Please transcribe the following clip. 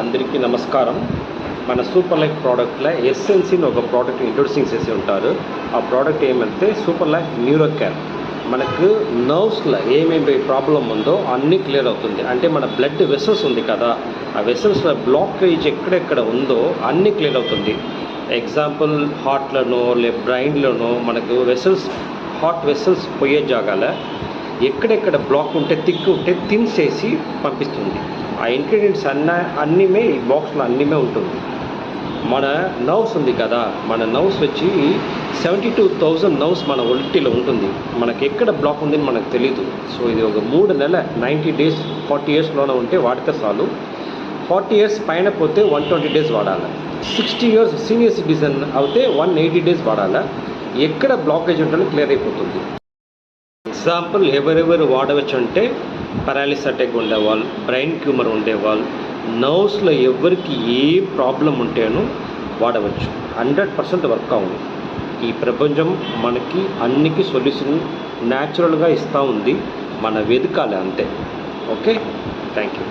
అందరికీ నమస్కారం. మన సూపర్ లైఫ్ ప్రోడక్ట్లో ఎస్ఎన్సీని ఒక ప్రోడక్ట్ ఇంట్రొడ్యూసింగ్ చేసి ఉంటారు. ఆ ప్రోడక్ట్ ఏమంటే సూపర్ లైఫ్ న్యూరో కేర్. మనకు నర్వ్స్లో ఏమేమి ప్రాబ్లం ఉందో అన్నీ క్లియర్ అవుతుంది. అంటే మన బ్లడ్ వెసల్స్ ఉంది కదా, ఆ వెసల్స్లో బ్లాకేజ్ ఎక్కడెక్కడ ఉందో అన్నీ క్లియర్ అవుతుంది. ఎగ్జాంపుల్ హార్ట్లోనో బ్రెయిన్లోనో మనకు వెసల్స్, హార్ట్ వెసల్స్ పోయే జాగాల ఎక్కడెక్కడ బ్లాక్ ఉంటే తిక్కు ఉంటే థిన్ చేసి పంపిస్తుంది. ఆ ఇంగ్రీడియంట్స్ అన్నీమే ఈ బాక్స్లో అన్నీమే ఉంటుంది. మన నర్వ్స్ ఉంది కదా, మన నర్వ్స్ వచ్చి 72,000 నర్వ్స్ మన ఒంటిలో ఉంటుంది. మనకి ఎక్కడ బ్లాక్ ఉందని మనకు తెలీదు. సో ఇది ఒక 3 నెలల 90 డేస్ 40 ఇయర్స్లోనే ఉంటే వాడితే చాలు. 40 ఇయర్స్ పైన పోతే 120 డేస్ వాడాలి. 60 ఇయర్స్ సీనియర్ సిటిజన్ అయితే 180 డేస్ వాడాలి. ఎక్కడ బ్లాకేజ్ ఉంటుందో క్లియర్ అయిపోతుంది. ఎగ్జాంపుల్ ఎవరెవరు వాడవచ్చు అంటే పారాలిసిస్ అటాక్ ఉండేవాళ్ళు, బ్రెయిన్ ట్యూమర్ ఉండేవాళ్ళు, నర్వ్స్లో ఎవరికి ఏ ప్రాబ్లం ఉంటేనో వాడవచ్చు. 100% వర్క్ అవును. ఈ ప్రపంచం మనకి అన్నికి సొల్యూషన్ న్యాచురల్గా ఇస్తూ ఉంది. మన వెతకాలి అంతే. Okay, thank you.